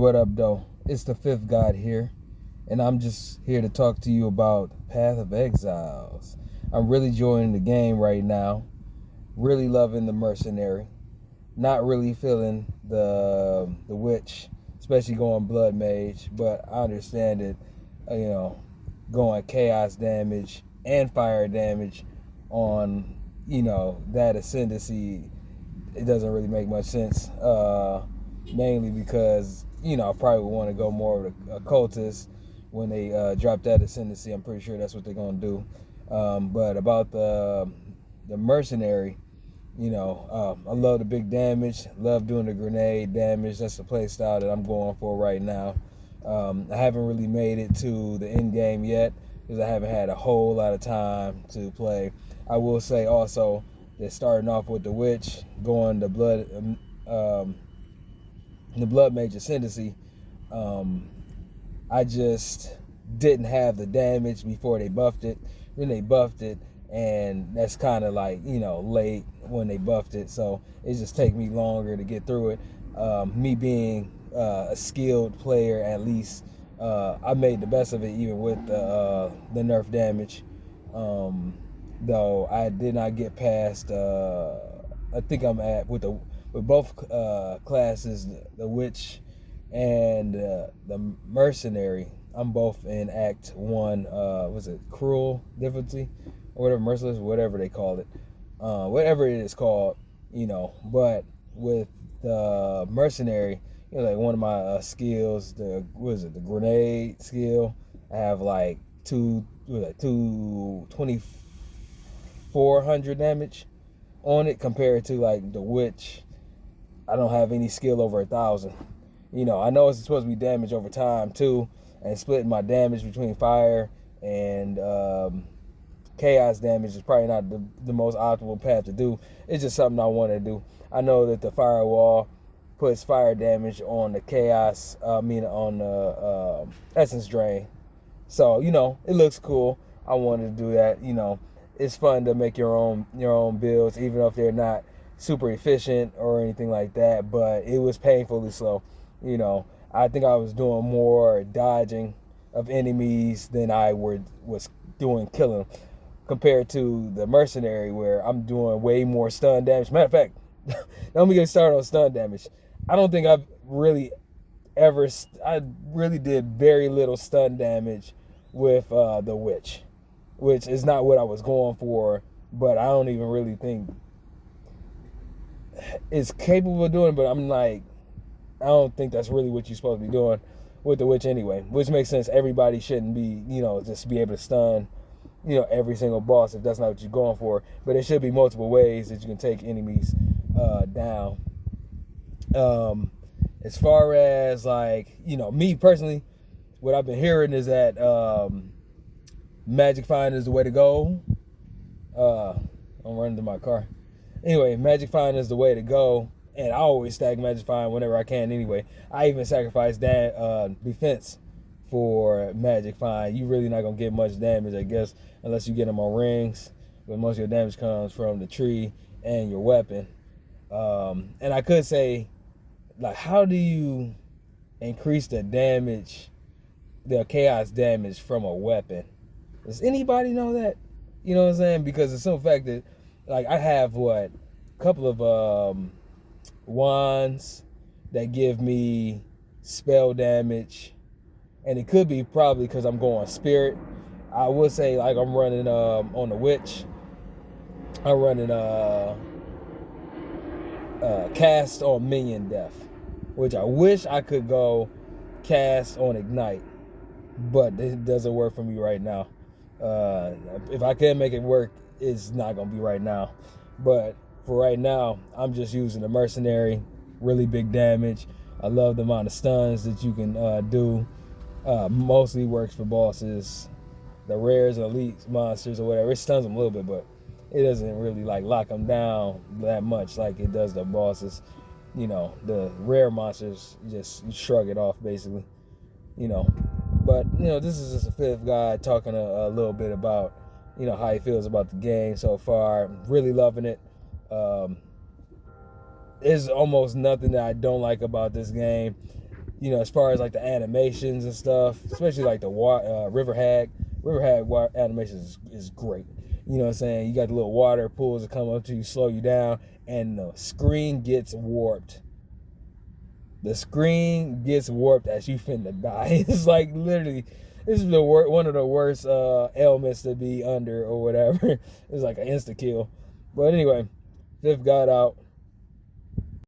What up, though? It's the fifth god here, and I'm just here to talk to you about Path of Exiles. I'm really enjoying the game right now. Really loving the Mercenary. Not really feeling the Witch, especially going Blood Mage, but I understand it. Going Chaos damage and Fire damage on that Ascendancy, it doesn't really make much sense. Mainly because I probably would want to go more of a cultist when they drop that Ascendancy. I'm pretty sure that's what they're gonna do. But about the Mercenary, I love the big damage. Love doing the grenade damage. That's the play style that I'm going for right now. I haven't really made it to the end game yet because I haven't had a whole lot of time to play. I will say also that starting off with the Witch, going the Blood Mage Ascendancy, I just didn't have the damage before they buffed it. Then they buffed it, and that's kind of like, late when they buffed it. So it just take me longer to get through it. Me being a skilled player, at least, I made the best of it even with the nerf damage. Though I did not get past, I think I'm at with both classes, the Witch and the Mercenary. I'm both in Act 1, was it Cruel Difficulty? Or whatever, Merciless, whatever they call it. Whatever it is called, But with the Mercenary, like one of my skills, the grenade skill, I have like 2,400 damage on it compared to like the Witch. I don't have any skill over 1,000. I know it's supposed to be damage over time too, and splitting my damage between fire and chaos damage is probably not the most optimal path to do. It's just something I want to do. I know that the firewall puts fire damage on the chaos, on the essence drain. So, it looks cool. I wanted to do that. It's fun to make your own builds, even if they're not super efficient or anything like that, but it was painfully slow. I think I was doing more dodging of enemies than I was doing killing, compared to the Mercenary, where I'm doing way more stun damage. Matter of fact, let me get started on stun damage. I don't think I've really I really did very little stun damage with the Witch, which is not what I was going for, but I don't even really think it's capable of doing. But I'm like, I don't think that's really what you're supposed to be doing with the Witch anyway, which makes sense. Everybody shouldn't be, just be able to stun, every single boss if that's not what you're going for. But there should be multiple ways that you can take enemies down. As far as like, me personally, what I've been hearing is that Magic Find is the way to go. I'm running to my car. Anyway, Magic Find is the way to go. And I always stack Magic Find whenever I can anyway. I even sacrifice defense for Magic Find. You really not going to get much damage, I guess, unless you get them on rings. But most of your damage comes from the tree and your weapon. And I could say, like, how do you increase the damage, the chaos damage from a weapon? Does anybody know that? You know what I'm saying? Because it's some fact that, like, I have a couple of wands that give me spell damage, and it could be probably because I'm going spirit. I would say, like, I'm running on the Witch, I'm running cast on minion death, which I wish I could go cast on ignite, but it doesn't work for me right now. If I can make it work, it's not gonna be right now. But for right now, I'm just using the Mercenary. Really big damage. I love the amount of stuns that you can do. Mostly works for bosses, the rares, elite monsters, or whatever. It stuns them a little bit, but it doesn't really like lock them down that much like it does the bosses. The rare monsters, just shrug it off basically. But this is just a fifth guy talking a little bit about how he feels about the game so far. Really loving it. There's almost nothing that I don't like about this game. you know, as far as like the animations and stuff, especially like the river hag. River hag animation is great. You know what I'm saying? You got the little water pools that come up to you, slow you down, and the screen gets warped. The screen gets warped as you finna die. It's like literally, this is one of the worst ailments to be under or whatever. It's like an insta kill. But anyway, fifth got out.